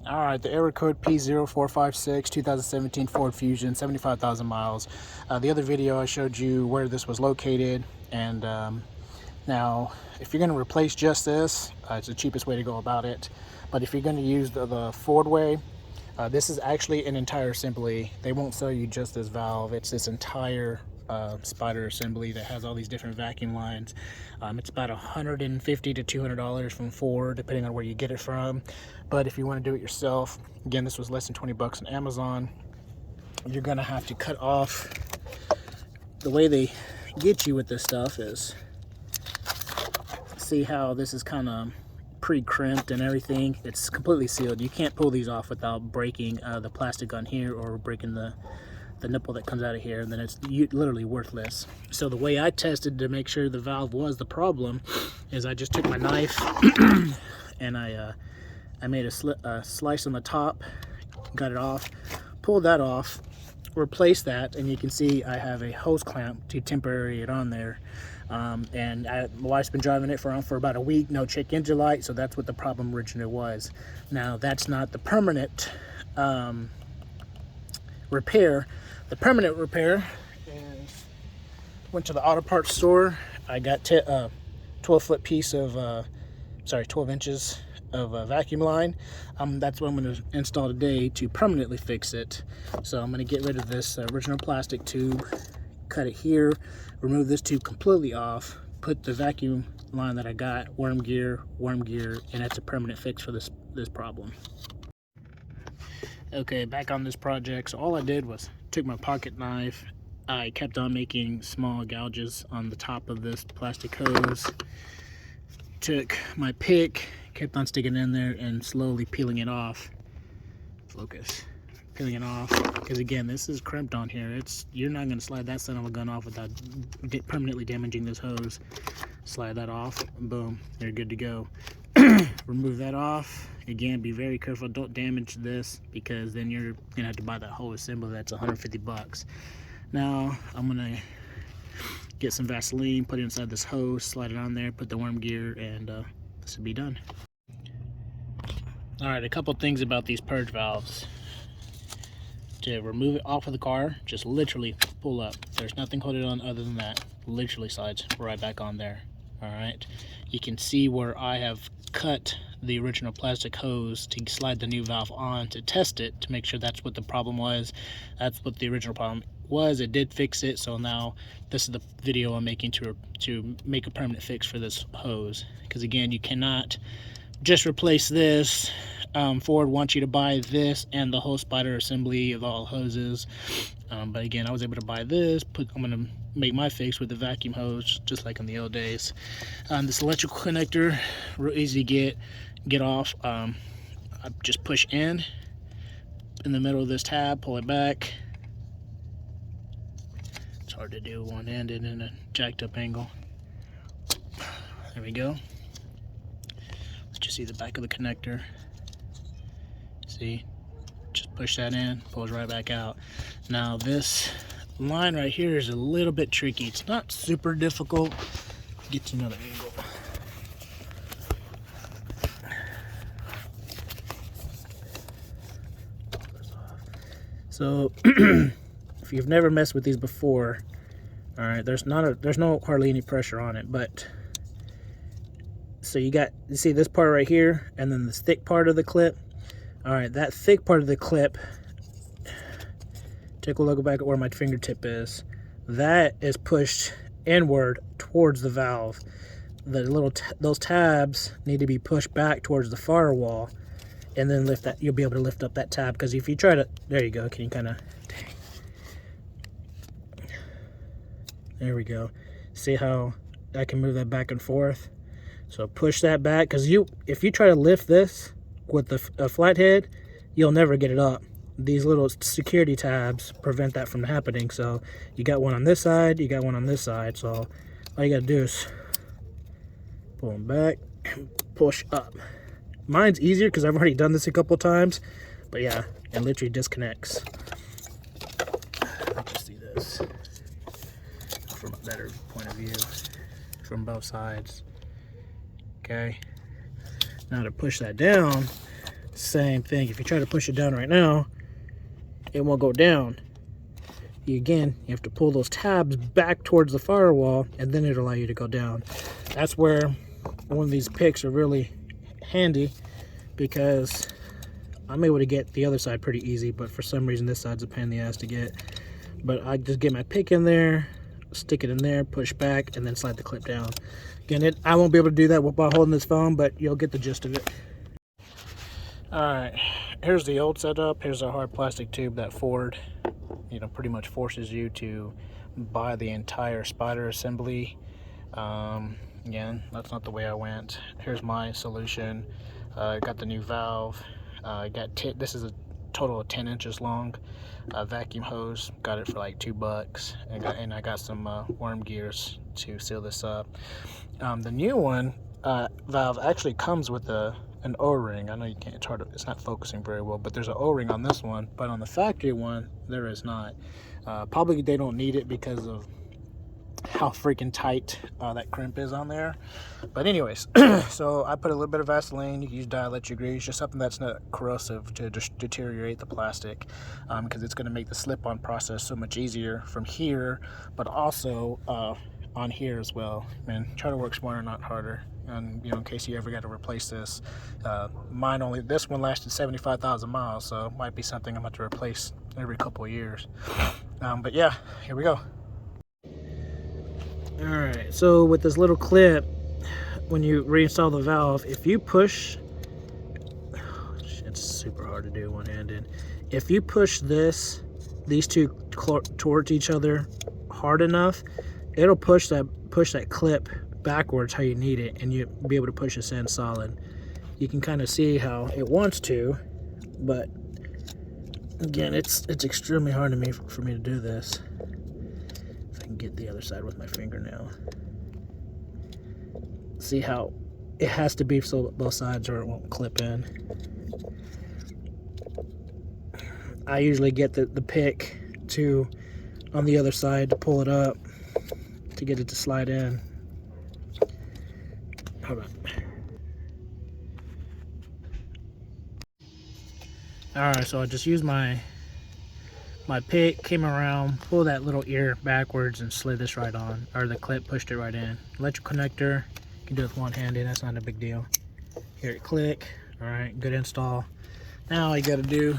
All right, the error code P0456 2017 Ford Fusion, 75,000 miles. The other video I showed you where this was located, and now if you're going to replace just this, it's the cheapest way to go about it. But if you're going to use the Ford way, this is actually an entire assembly. They won't sell you just this valve. It's this entire spider assembly that has all these different vacuum lines. It's about $150 to $200 from Ford, depending on where you get it from. But if you want to do it yourself, again, this was less than 20 bucks on Amazon. You're gonna have to cut off. The way they get you with this stuff is, see how this is kind of pre-crimped and everything. It's completely sealed. You can't pull these off without breaking the plastic on here or breaking the nipple that comes out of here, and then it's literally worthless. So the way I tested to make sure the valve was the problem is I just took my knife and I made a slice on the top, got it off, pulled that off, replaced that, and you can see I have a hose clamp to temporary it on there. And my wife's been driving it for about a week, no check engine light, so that's what the problem originally was. Now that's not the permanent repair. The permanent repair is, went to the auto parts store. I got 12-foot piece of 12 inches of vacuum line. That's what I'm going to install today to permanently fix it. So I'm going to get rid of this original plastic tube, cut it here, remove this tube completely off, put the vacuum line that I got, worm gear, and that's a permanent fix for this problem. Okay, back on this project. So all I did was took my pocket knife. I kept on making small gouges on the top of this plastic hose. Took my pick, kept on sticking in there and slowly peeling it off. Focus. Peeling it off, because again, this is crimped on here. You're not going to slide that son of a gun off without permanently damaging this hose. Slide that off, boom, you're good to go. Remove that off. Again, be very careful, don't damage this, because then you're gonna have to buy that whole assembly. That's 150 bucks. Now I'm gonna get some Vaseline, put it inside this hose, slide it on there, put the worm gear, and this will be done. All right, a couple things about these purge valves. To remove it off of the car, just literally pull up. There's nothing holding it on other than that. Literally slides right back on there. All right, you can see where I have cut the original plastic hose to slide the new valve on to test it, to make sure that's what the problem was. That's what the original problem was. It did fix it, so now this is the video I'm making to make a permanent fix for this hose. Because again, you cannot just replace this. Ford wants you to buy this and the whole spider assembly of all hoses, but again, I was able to buy this. I'm gonna make my fix with the vacuum hose, just like in the old days. This electrical connector, real easy to get off. I just push in the middle of this tab, pull it back. It's hard to do one-handed in a jacked up angle. There we go. Let's just see the back of the connector. See, just push that in, pulls right back out. Now this line right here is a little bit tricky. It's not super difficult. Get to another angle. So if you've never messed with these before, all right, there's no hardly any pressure on it, but so you see this part right here, and then this thick part of the clip. All right, that thick part of the clip, take a look back at where my fingertip is. That is pushed inward towards the valve. Those tabs need to be pushed back towards the firewall, and then lift that. You'll be able to lift up that tab, because if you try to, there you go. Can you kind of? There we go. See how I can move that back and forth? So push that back, because if you try to lift this with a flathead, you'll never get it up. These little security tabs prevent that from happening. So you got one on this side, you got one on this side. So all you gotta do is pull them back and push up. Mine's easier because I've already done this a couple times, but yeah, it literally disconnects. Let's just see this from a better point of view from both sides. Okay, now to push that down, Same thing. If you try to push it down right now, it won't go down. You have to pull those tabs back towards the firewall, and then it'll allow you to go down. That's where one of these picks are really handy, because I'm able to get the other side pretty easy, but for some reason this side's a pain in the ass to get. But I just get my pick in there, stick it in there, push back, and then slide the clip down. Again, I won't be able to do that while holding this phone, but you'll get the gist of it. Alright, here's the old setup. Here's a hard plastic tube that Ford, pretty much forces you to buy the entire spider assembly. Again, that's not the way I went. Here's my solution. Got the new valve. This is a total of 10 inches long. Vacuum hose, got it for like $2, and I got some worm gears to seal this up. The new one valve actually comes with an O-ring. I know you can't, it's not focusing very well, but there's an O-ring on this one, but on the factory one there is not. Probably they don't need it because of how freaking tight that crimp is on there. But anyways, so I put a little bit of Vaseline. You can use dielectric grease, just something that's not corrosive to just deteriorate the plastic, because it's going to make the slip-on process so much easier from here, but also on here as well. Man, try to work smarter, not harder. And in case you ever got to replace this, this one lasted 75,000 miles, so it might be something I'm going to replace every couple of years. But yeah, here we go. Alright, so with this little clip, when you reinstall the valve, if you push, it's super hard to do one-handed. If you push these two towards each other hard enough, it'll push that clip backwards how you need it, and you'll be able to push this in solid. You can kind of see how it wants to, but again, it's extremely hard for me to do this. If I can get the other side with my fingernail. See how it has to be so both sides or it won't clip in. I usually get the pick on the other side to pull it up to get it to slide in. Hold on. Alright, so I just used my pick, came around, pulled that little ear backwards and slid this right on, or the clip pushed it right in. Electrical connector, you can do it with one-handed, that's not a big deal. Hear it click. Alright, good install. Now all you gotta do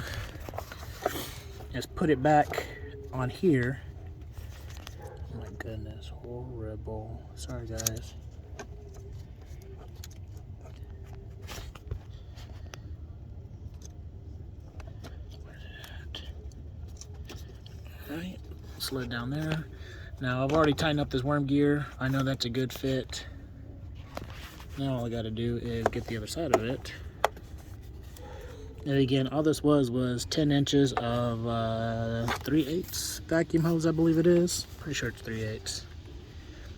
is put it back on here. Oh my goodness, horrible. Sorry guys. Alright, slid down there. Now I've already tightened up this worm gear. I know that's a good fit. Now all I gotta do is get the other side of it. And again, all this was 10 inches of 3/8 vacuum hose, I believe it is. Pretty sure it's 3/8.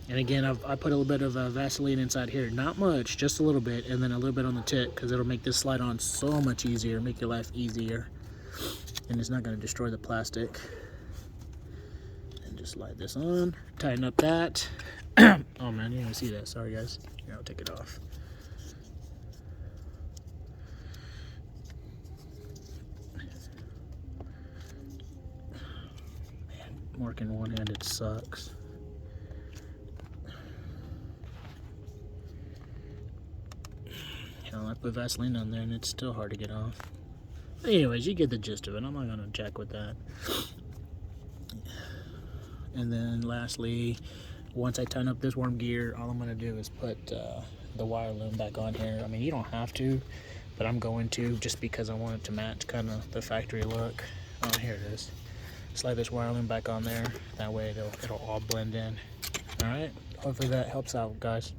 And again, I put a little bit of Vaseline inside here. Not much, just a little bit, and then a little bit on the tip, because it'll make this slide on so much easier, make your life easier. And it's not gonna destroy the plastic. And just slide this on, tighten up that. Oh man, you didn't see that, sorry guys. Here, I'll take it off. Working one-handed sucks. I put Vaseline on there and it's still hard to get off. Anyways, you get the gist of it. I'm not gonna jack with that. And then lastly, once I tighten up this worm gear, all I'm gonna do is put the wire loom back on here. I mean, you don't have to, but I'm going to, just because I want it to match kind of the factory look. Oh, here it is. Slide this wire loom back on there. That way it'll all blend in. All right. Hopefully that helps out, guys.